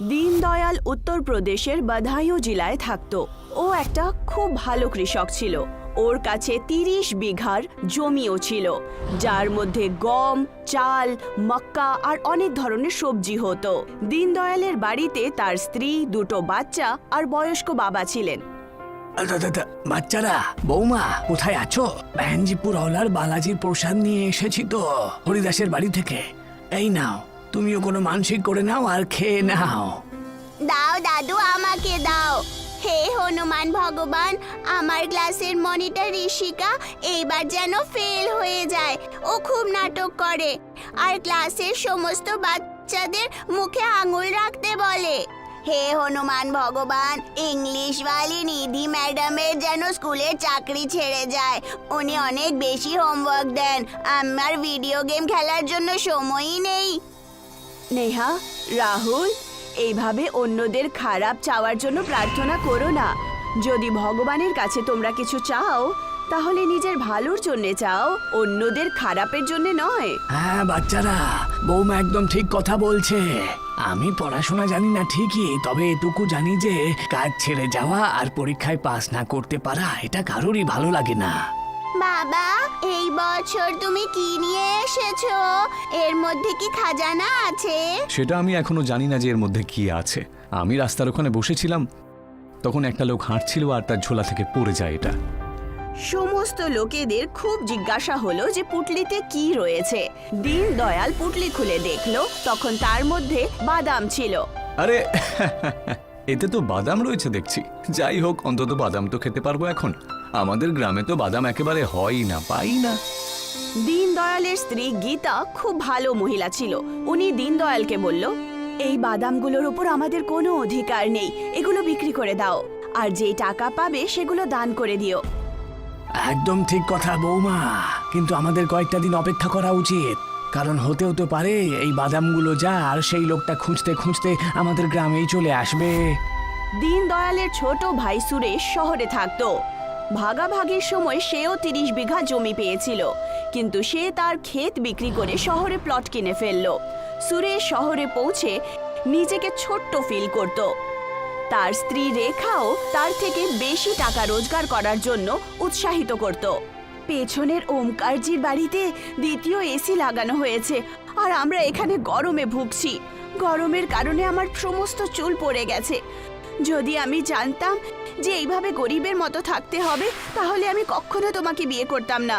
দীনদয়াল উত্তরপ্রদেশের বদায়ু জেলায় থাকত। ও একটা খুব ভালো কৃষক ছিল। ওর কাছে 30 বিঘার জমিও ছিল, যার মধ্যে গম, চাল, মক্কা আর অনেক ধরনের সবজি হতো। দীনদয়ালের বাড়িতে তার স্ত্রী, 2টো বাচ্চা আর বয়স্ক বাবা ছিলেন। বাচ্চারা, বৌমা কোথায় আছো? বাহানজিপুর হাওলার বালাজির প্রসাদ নিয়ে এসেছি তো হরিদাসের বাড়ি থেকে। এই নাও, তুমিও কোনো মানসিক করে নাও আর খেয়ে নাও। দাও দাদু, আমাকে দাও। হে হনুমান ভগবান, আমার ক্লাসের মনিটর ঋষিকা এইবার যেন ফেল হয়ে যায়। ও খুব নাটক করে আর ক্লাসের সমস্ত বাচ্চাদের মুখে আঙুল রাখতে বলে। হে হনুমান ভগবান, ইংলিশওয়ালি নিধি ম্যাডামের যেন স্কুলের চাকরি ছেড়ে যায়। উনি অনেক বেশি হোমওয়ার্ক দেন। আমার ভিডিও গেম খেলার জন্য সময়ই নেই। নেহা, রাহুল, এইভাবে অন্যদের খারাপ চাওয়ার জন্য প্রার্থনা করো না। যদি ভগবানের কাছে তোমরা কিছু চাও, তাহলে নিজের ভালোর জন্য চাও, অন্যদের খারাপের জন্য নয়। হ্যাঁ বাচ্চারা, বৌমা একদম ঠিক কথা বলছে। আমি পড়াশোনা জানি না ঠিকই, তবে এটুকু জানি যে কাজ ছেড়ে যাওয়া আর পরীক্ষায় পাস না করতে পারা এটা কারোরই ভালো লাগে না। বাবা, এই বছর তুমি কি নিয়ে এসেছো? এর মধ্যে কি খাজানা আছে? সেটা আমি এখনো জানি না যে এর মধ্যে কি আছে। আমি রাস্তার ওখানে বসেছিলাম, তখন একটা লোক হাঁটছিল আর তার ঝোলা থেকে পড়ে যায় এটা। সমস্ত লোকেদের খুব জিজ্ঞাসা হলো যে পুটলিতে কি রয়েছে। দীনদয়াল পুটলি খুলে দেখলো, তখন তার মধ্যে বাদাম ছিল। আরে এতে তো বাদাম রয়েছে দেখছি। যাই হোক, অন্তত বাদাম তো খেতে পারবো এখন। আমাদের গ্রামে তো বাদাম একেবারে হয়ই না, পাই না। দীনদয়ালের স্ত্রী গীতা খুব ভালো মহিলা ছিল। উনি দীনদয়ালকে বলল, এই বাদামগুলোর উপর আমাদের কোনো অধিকার নেই, এগুলো বিক্রি করে দাও, আর যে টাকা পাবে সেগুলো দান করে দিও। একদম ঠিক কথা বৌমা, কিন্তু আমাদের কয়েকটা দিন অপেক্ষা করা উচিত, কারণ হতেও তো পারে এই বাদামগুলো যার, সেই লোকটা খুঁজতে খুঁজতে আমাদের গ্রামেই চলে আসবে। দীনদয়ালের ছোট ভাই সুরেশ শহরে থাকতো। ভাগাভাগির সময় সেও 30 বিঘা জমি পেয়েছিল, কিন্তু সে তার ক্ষেত বিক্রি করে শহরে প্লট কিনে ফেলল। সুরেশ শহরে পৌঁছে নিজেকে ছোট্ট ফিল করত। তার স্ত্রী রেখাও তার থেকে বেশি টাকা রোজগার করার জন্য উৎসাহিত করত। পেছনের ওমকারজির বাড়িতে 2য় এসি লাগানো হয়েছে, আর আমরা এখানে গরমে ভুগছি। গরমের কারণে আমার সমস্ত চুল পড়ে গেছে। যদি আমি জানতাম যে এইভাবে গরিবের মতো থাকতে হবে, তাহলে আমি কখনো তোমাকে বিয়ে করতাম না।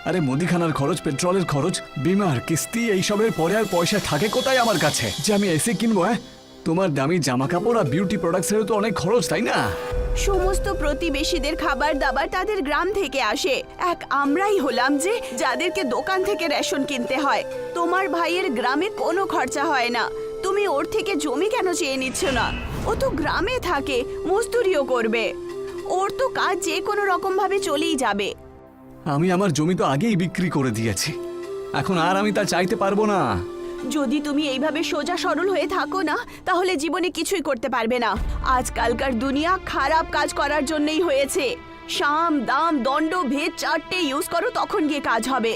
আরে মুদিখানার খরচ, পেট্রোলের খরচ, বিমার কিস্তি, এইসবের পরে আর পয়সা থাকে কোথায় আমার কাছে যে আমি এসি কিনবো? হ্যাঁ, তোমার দামি জামা কাপড় আর বিউটি প্রোডাক্টসেরও তো অনেক খরচ, তাই না? সমস্ত প্রতিবেশীদের খাবার দাবার তাদের গ্রাম থেকে আসে। আমরাই হলাম যে যাদেরকে দোকান থেকে রেশন কিনতে হয়। তোমার ভাইয়ের গ্রামে কোনো খরচা হয় না। তুমি ওর থেকে জমি কেন চেয়ে নিচ্ছ না? ও তো গ্রামে থাকে, মজদুরিও করবে। ওর তো কাজ যে কোনো রকম ভাবে চলেই যাবে। আমি আমার জমি তো আগেই বিক্রি করে দিয়েছি, এখন আর আমি তা চাইতে পারবো না। যদি তুমি এইভাবে সোজা সরল হয়ে থাকো না, তাহলে জীবনে কিছুই করতে পারবে না। আজকালকার দুনিয়া খারাপ কাজ করার জন্যই হয়েছে। সাম দাম দণ্ড ভেদ 4টে ইউজ করো, তখন গিয়ে কাজ হবে।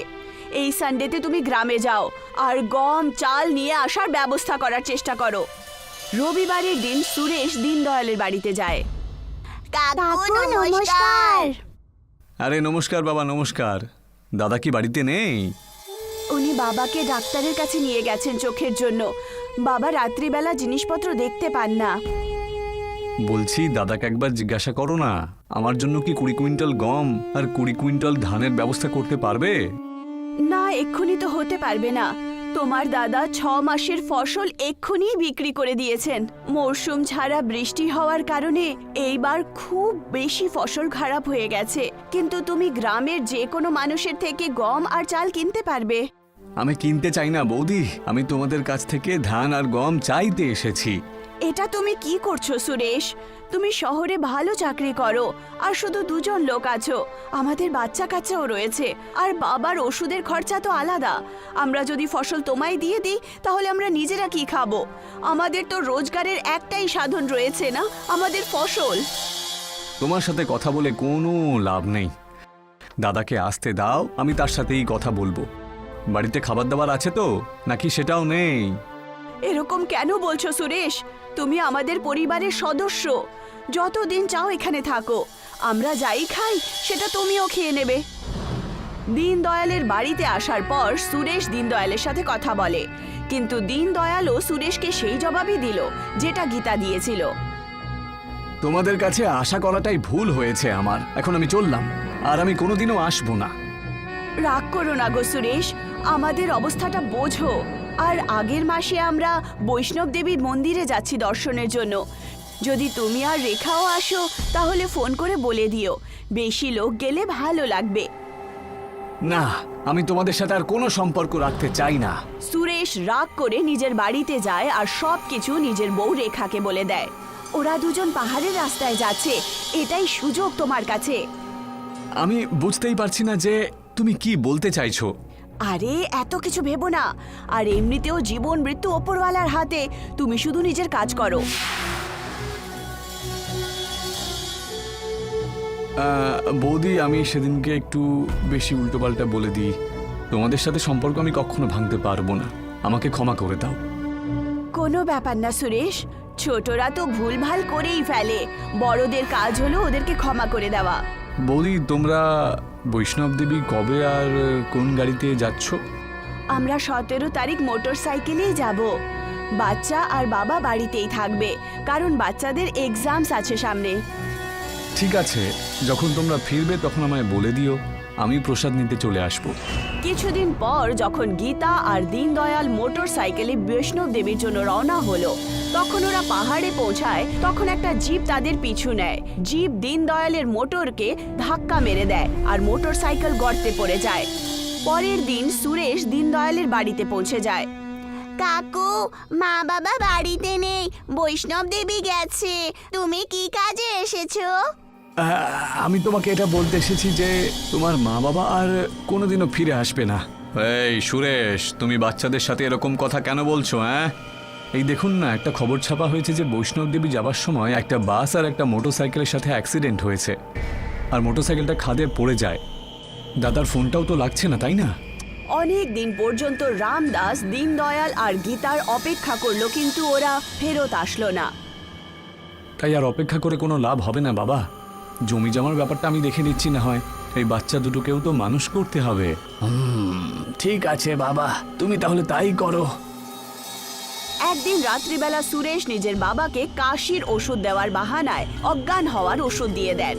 এই সানডেতে তুমি গ্রামে যাও আর গম চাল নিয়ে আসার ব্যবস্থা করার চেষ্টা করো। রবিবারের দিন সুরেশ দীনদয়ালের বাড়িতে যায়। কাকু নমস্কার। আরে নমস্কার বাবা, নমস্কার। দাদা কি বাড়িতে নেই? উনি বাবাকে ডাক্তারের কাছে নিয়ে গেছেন চোখের জন্য। বাবা রাত্রিবেলা জিনিসপত্র দেখতে পান না। বলছি দাদাকে একবার জিজ্ঞাসা করো না, আমার জন্য কি 20 কুইন্টাল গম আর 20 কুইন্টাল ধানের ব্যবস্থা করতে পারবে? না, এক্ষুনি তো হতে পারবে না। তোমার দাদা 6 মাসের ফসল এক্ষুনি বিক্রি করে দিয়েছেন। মরশুম ছাড়া বৃষ্টি হওয়ার কারণে এইবার খুব বেশি ফসল খারাপ হয়ে গেছে। কিন্তু তুমি গ্রামের যে কোনো মানুষের থেকে গম আর চাল কিনতে পারবে। আমি কিনতে চাই না বৌদি, আমি তোমাদের কাছ থেকে ধান আর গম চাইতে এসেছি। এটা তুমি কি করছো সুরেশ? তুমি শহরে ভালো চাকরি করো আর শুধু 2জন লোক আছো। আমাদের বাচ্চা কাচ্চাও রয়েছে, আর বাবার ওষুধের খরচা তো আলাদা। আমরা যদি ফসল তোমায় দিয়ে দিই, তাহলে আমরা নিজেরা কি খাবো? আমাদের তো রোজগারের একটাই সাধন রয়েছে না, আমাদের ফসল। তোমার সাথে কথা বলে কোনো লাভ নেই। দাদাকে আসতে দাও, আমি তার সাথেই কথা বলবো। বাড়িতে খাবার দাবার আছে তো, নাকি সেটাও নেই? এরকম কেন বলছো সুরেশ? তুমি আমাদের পরিবারের সদস্য। যতদিন চাও এখানে থাকো, আমরা যাই খাই সেটা তুমিও খেয়ে নেবে। দীনদয়ালের বাড়িতে আসার পর সুরেশ দীনদয়ালের সাথে কথা বলে, কিন্তু দীনদয়ালও সুরেশকে সেই জবাবই দিল যেটা গীতা দিয়েছিল। তোমাদের কাছে আশা করাটাই ভুল হয়েছে আমার। এখন আমি চললাম, আর আমি কোনোদিনও আসবো না। রাগ করো না গো সুরেশ, আমাদের অবস্থাটা বোঝো। আর আগের মাসে আমরা বৈষ্ণব দেবীর মন্দিরে যাচ্ছি দর্শনের জন্য। যদি তুমি আর রেখাও আসো তাহলে ফোন করে বলে দিও, বেশি লোক গেলে ভালো লাগবে। না, আমি তোমাদের সাথে আর কোনো সম্পর্ক রাখতে চাই না। সুরেশ রাগ করে নিজের বাড়িতে যায় আর সবকিছু নিজের বউ রেখাকে বলে দেয়। ওরা দুজন পাহাড়ের রাস্তায় যাচ্ছে, এটাই সুযোগ তোমার কাছে। আমি বুঝতেই পারছি না যে তুমি কি বলতে চাইছো। আরে এত কিছু ভেবো না, আর এমনিতেও জীবন মৃত্যু ওপরওয়ালার হাতে, তুমি শুধু নিজের কাজ করো। বৌদি, আমি সেদিনকে একটু বেশি উল্টোপাল্টা বলে দিই। তোমাদের সাথে সম্পর্ক আমি কখনো ভাঙতে পারবো না, আমাকে ক্ষমা করে দাও। কোনো ব্যাপার না সুরেশ, ছোটরা তো ভুলভাল করেই ফেলে, বড়দের কাজ হলো ওদেরকে ক্ষমা করে দেওয়া। বৌদি, তোমরা বৈষ্ণব দেবী কবে আর কোন গাড়িতে যাচ্ছ? আমরা 17 তারিখ মোটর সাইকেলেই যাব। বাচ্চা আর বাবা বাড়িতেই থাকবে, কারণ বাচ্চাদের এক্সামস আছে সামনে। ঠিক আছে, যখন তোমরা ফিরবে তখন আমায় বলে দিও, আমি প্রসাদ নিতে চলে আসবো। কিছুদিন পর যখন গীতা আর দীনদয়াল মোটর সাইকেলে বৈষ্ণব দেবীর জন্য রওনা হলো, তখন ওরা পাহাড়ে পৌঁছায়। তখন একটা জিপ তাদের পিছু নেয়। জিপ দীনদয়ালের মোটরকে ধাক্কা মেরে দেয় আর মোটর সাইকেল গর্তে পড়ে যায়। পরের দিন সুরেশ দীনদয়ালের বাড়িতে পৌঁছে যায়। কাকু, মা বাবা বাড়িতে নেই, বৈষ্ণব দেবী গেছে। তুমি কি কাজে এসেছো? আমি তোমাকে এটা বলতে এসেছি যে তোমার মা বাবা আর কোনোদিনও ফিরে আসবে না। এই সুরেশ, তুমি বাচ্চাদের সাথে এরকম কথা কেন বলছো? এই দেখুন না, একটা খবর ছাপা হয়েছে যে বৈষ্ণব দেবী যাবার সময় একটা বাস আর একটা মোটরসাইকেলের সাথে অ্যাক্সিডেন্ট হয়েছে, আর মোটরসাইকেলটা খাদে পড়ে যায়। দাদার ফোনটাও তো লাগছে না, তাই না? অনেক দিন পর্যন্ত রামদাস দীনদয়াল আর গীতার অপেক্ষা করলো, কিন্তু ওরা ফেরত আসলো না। তাই আর অপেক্ষা করে কোনো লাভ হবে না বাবা। জমি জমার ব্যাপারটা আমি দেখে নিচ্ছি না হয়। এই বাচ্চা দুটোকেও তো মানুষ করতে হবে। ঠিক আছে বাবা, তুমি তাহলে তাই করো। একদিন রাত্রিবেলা সুরেশ নিজের বাবাকে কাশির ওষুধ দেওয়ার বাহানায় অজ্ঞান হওয়ার ওষুধ দিয়ে দেন।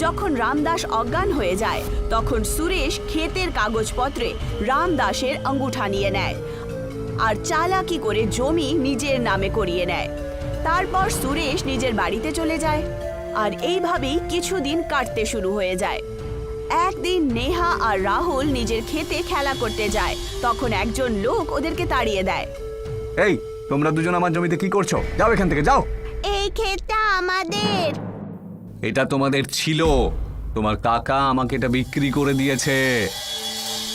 যখন রামদাস অজ্ঞান হয়ে যায়, তখন সুরেশ ক্ষেতের কাগজপত্রে রামদাসের আঙ্গুঠা নিয়ে নেয় আর চালাকি করে জমি নিজের নামে করিয়ে নেয়। তারপর সুরেশ নিজের বাড়িতে চলে যায়, আর এইভাবেই কিছুদিন কাটতে শুরু হয়ে যায়। একদিন নেহা আর রাহুল নিজের ক্ষেতে খেলা করতে যায়, তখন একজন লোক ওদেরকে তাড়িয়ে দেয়। এই, তোমরা দুজন আমার জমিতে কি করছো? যাও এখান থেকে, যাও। এই ক্ষেতটা আমাদের। এটা তোমাদের ছিল, তোমার কাকা আমাকে এটা বিক্রি করে দিয়েছে।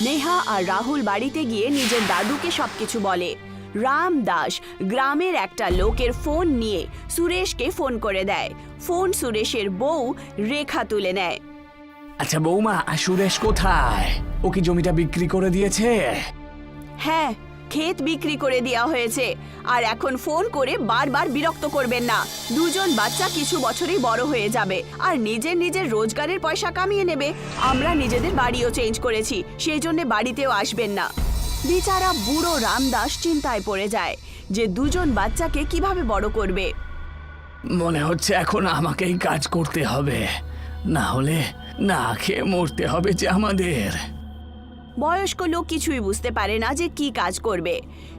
নেহা আর রাহুল বাড়িতে গিয়ে নিজের দাদুকে সবকিছু বলে। রামদাস গ্রামের একটা লোকের ফোন নিয়ে সুরেশকে ফোন করে দেয়। ফোন সুরেশের বউ রেখা তুলে নেয়। আচ্ছা বৌমা, সুরেশ কোথায়? ও কি জমিটা বিক্রি করে দিয়েছে? হ্যাঁ, ক্ষেত বিক্রি করে দেওয়া হয়েছে। আর এখন ফোন করে বারবার বিরক্ত করবেন না। দুজন বাচ্চা কিছু বছরেই বড় হয়ে যাবে আর নিজের নিজের রোজগারের পয়সা কামিয়ে নেবে। আমরা নিজেদের বাড়িও চেঞ্জ করেছি, সেই জন্য বাড়িতেও আসবেন না। বেচারা বুড়ো রামদাস চিন্তায় পড়ে যায় যে দুজন বাচ্চাকে কিভাবে বড় করবে। মনে হচ্ছে এখন আমাকেই কাজ করতে হবে, না হলে না খেয়ে মরতে হবে যে আমাদের। বয়স্ক লোক কিছুই বুঝতে পারে না যে কি কাজ করবে।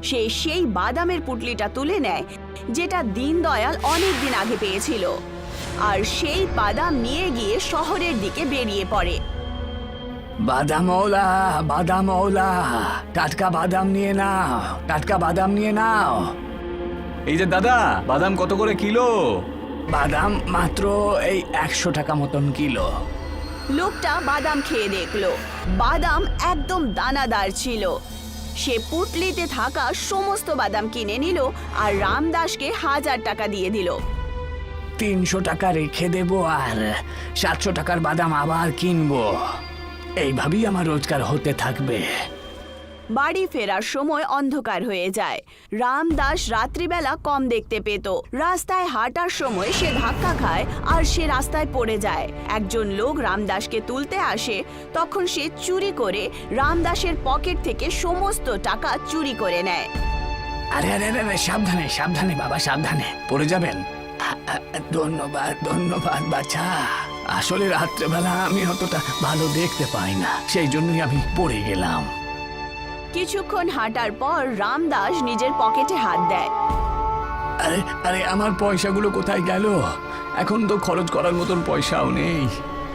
সে সেই বাদামের পুটলিটা তুলে নেয় যেটা দীনদয়াল অনেক দিন আগে পেয়েছিল, আর সেই বাদাম নিয়ে গিয়ে শহরের দিকে বেরিয়ে পড়ে। বাদামওয়ালা, বাদামওয়ালা, টাটকা বাদাম নিয়ে নাও, টাটকা বাদাম নিয়ে নাও। এই যে দাদা, বাদাম কত করে কিলো? বাদাম মাত্র এই 100 টাকা মতন কিলো। লোকটা বাদাম খেয়ে দেখলো, বাদাম একদম দানাদার ছিল। সে পুটলিতে থাকা সমস্ত বাদাম কিনে নিল আর রামদাসকে 1000 টাকা দিয়ে দিল। 300 টাকা রেখে দেবো আর 700 টাকার বাদাম আবার কিনবো। এইভাবেই আমার রোজগার হতে থাকবে। বাড়ি ফেরার সময় অন্ধকার হয়ে যায়। রামদাস রাত্রিবেলা কম দেখতে পেত। রাস্তায় হাঁটার সময় সে ধাক্কা খায় আর সে রাস্তায় পড়ে যায়। একজন লোক রামদাসকে তুলতে আসে, তখন সে চুরি করে রামদাসের পকেট থেকে সমস্ত টাকা চুরি করে নেয়। আরে আরে আরে, সাবধানে সাবধানে বাবা, সাবধানে, পড়ে যাবেন। ধন্যবাদ ধন্যবাদ বাচ্চা। আসলে রাত্রেবেলা আমি অতটা ভালো দেখতে পাই না, সেই জন্যই আমি পড়ে গেলাম। কিছুক্ষণ হাঁটার পর রামদাস নিজের পকেটে হাত দেয়। আরে আরে, আমার পয়সাগুলো কোথায় গেল? এখন তো খরচ করার মতন পয়সাও নেই।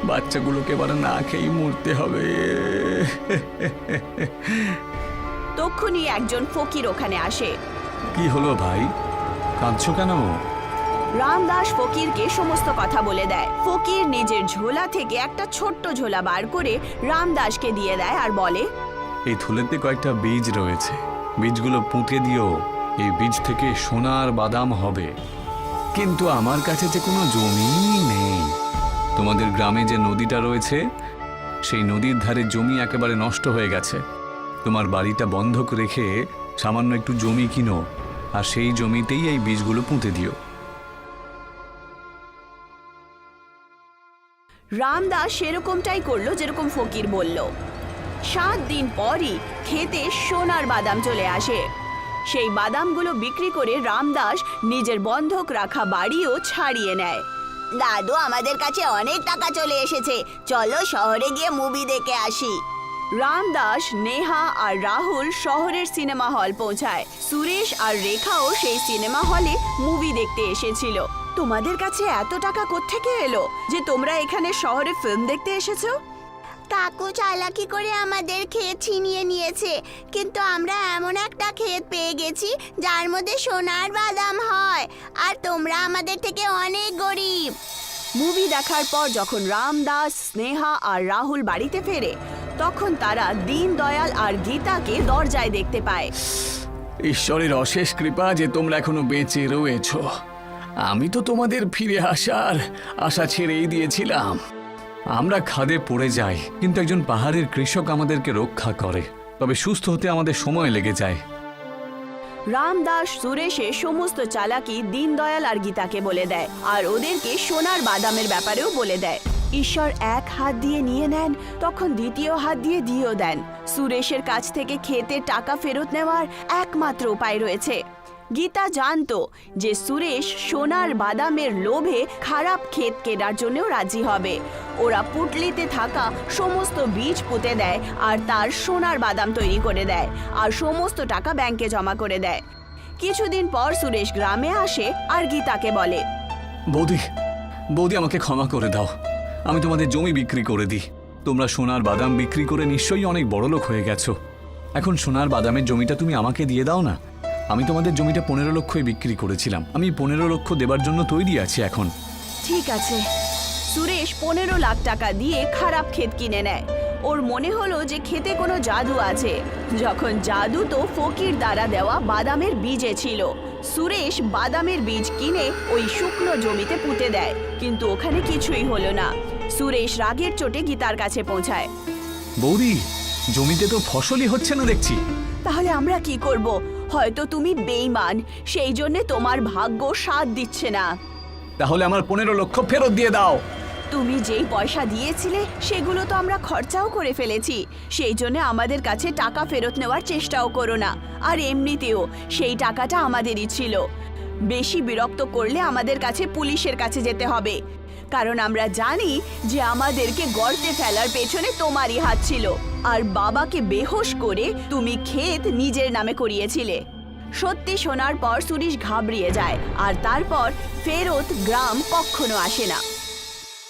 বাচ্চাগুলোকে এবার না খেয়েই মরতে হবে। তক্ষুনি একজন ফকির ওখানে আসে। কি হলো ভাই, কাঁদছো কেন? রামদাস ফকিরকে সমস্ত কথা বলে দেয়। ফকির নিজের ঝোলা থেকে একটা ছোট্ট ঝোলা বার করে রামদাসকে দিয়ে দেয় আর বলে, এই থলেতে কয়েকটা বীজ রয়েছে, বীজগুলো পুঁতে দিও। এই বীজ থেকে সোনার বাদাম হবে। কিন্তু আমার কাছে যে কোনো জমি নেই। তোমাদের গ্রামে যে নদীটা রয়েছে, সেই নদীর ধারে জমি একেবারে নষ্ট হয়ে গেছে। তোমার বাড়িটা বন্ধক রেখে সামান্য একটু জমি কিনো, আর সেই জমিতেই এই বীজগুলো পুঁতে দিও। রামদাস সেরকমটাই করলো যেরকম ফকির বলল। 7 দিন পরই খেতে সোনার বাদাম চলে আসে। সেই বাদামগুলো বিক্রি করে রামদাস নিজের বন্ধক রাখা বাড়িও ছাড়িয়ে নেয়। দাদু, আমাদের কাছে অনেক টাকা চলে এসেছে, চলো শহরে গিয়ে মুভি দেখে আসি। রামদাস, নেহা আর রাহুল শহরের সিনেমা হল পৌঁছায়। সুরেশ আর রেখাও সেই সিনেমা হলে মুভি দেখতে এসেছিল। তোমাদের কাছে এত টাকা কোত্থেকে এলো যে তোমরা এখানে শহরে ফিল্ম দেখতে এসেছো? কাকু চালাকি করে আমাদের ক্ষেত ছিনিয়ে নিয়েছে, কিন্তু আমরা এমন একটা ক্ষেত পেয়ে গেছি যার মধ্যে সোনার বাদাম হয়, আর তোমরা আমাদের থেকে অনেক গরিব। মুভি দেখার পর যখন রামদাস, স্নেহা আর রাহুল বাড়িতে ফেরে, তখন তারা দীনদয়াল আর গীতাকে দরজায় দেখতে পায়। ঈশ্বরের অশেষ কৃপা যে তোমরা এখনো বেঁচে রয়েছ। আমি তো তোমাদের ফিরে আসার আশা ছেড়েই দিয়েছিলাম। আমরা খাদে পড়ে যাই, কিন্তু একজন পাহাড়ের কৃষক আমাদেরকে রক্ষা করে। তবে সুস্থ হতে আমাদের সময় লেগে যায়। রামদাস সুরেশের সমস্ত চালাকি দীনদয়াল আর গীতাকে বলে দেয়, আর ওদেরকে সোনার বাদামের ব্যাপারেও বলে দেয়। ঈশ্বর এক হাত দিয়ে নিয়ে নেন, তখন দ্বিতীয় হাত দিয়ে দিয়েও দেন। সুরেশের কাছ থেকে ক্ষেতের টাকা ফেরত নেওয়ার একমাত্র উপায় রয়েছে। গীতা জানতো যে সুরেশ সোনার বাদামের লোভে খারাপ ক্ষেত কেনার জন্যও রাজি হবে। ওরা পুটলিতে থাকা সমস্ত বীজ পুঁতে দেয় আর তার সোনার বাদাম তৈরি করে দেয়, আর সমস্ত টাকা ব্যাংকে জমা করে দেয়। কিছুদিন পর সুরেশ গ্রামে আসে আর গীতাকে বলে, বৌদি, বৌদি, আমাকে ক্ষমা করে দাও। আমি তোমাদের জমি বিক্রি করে দিই। তোমরা সোনার বাদাম বিক্রি করে নিশ্চয়ই অনেক বড়লোক হয়ে গেছো। এখন সোনার বাদামের জমিটা তুমি আমাকে দিয়ে দাও না। আমি তোমাদের জমিটা 15 লক্ষই বিক্রি করেছিলাম। আমি 15 লক্ষ দেবার জন্য তৈরি আছি এখন। ঠিক আছে। সুরেশ 15 লাখ টাকা দিয়ে খারাপ ক্ষেত কিনে নেয়। ওর মনে হলো যে ক্ষেতে কোনো জাদু আছে, যখন জাদু তো ফকির দ্বারা দেওয়া বাদামের বীজে ছিল। সুরেশ বাদামের বীজ কিনে ওই শুকনো জমিতে পুঁতে দেয়, কিন্তু ওখানে কিছুই হলো না। সুরেশ রাগের চোটে গীতার কাছে পৌঁছায়। বৌদি, জমিতে তো ফসলই হচ্ছে না দেখছি। তাহলে আমরা কি করব? হয়তো তুমি বেঈমান, সেই জন্য তোমার ভাগ্য সাথ দিচ্ছে না। তাহলে আমার 15 লক্ষ ফেরত দিয়ে দাও। তুমি যেই পয়সা দিয়েছিলে সেগুলো তো আমরা খরচাও করে ফেলেছি, সেই জন্য আমাদের কাছে টাকা ফেরত নেওয়ার চেষ্টাও করো না। আর এমনিতেও সেই টাকাটা আমাদেরই ছিল। বেশি বিরক্ত করলে আমাদের কাছে পুলিশের কাছে যেতে হবে, কারণ আমরা জানি যে আমাদেরকে গর্তে ফেলার পেছনে তোমারই হাত ছিল, আর বাবাকে বেহোশ করে তুমি ক্ষেত নিজের নামে করিয়েছিলে। সত্যি শোনার পর সুরেশ ঘাবড়িয়ে যায়, আর তারপর ফেরত গ্রাম কখনো আসে না।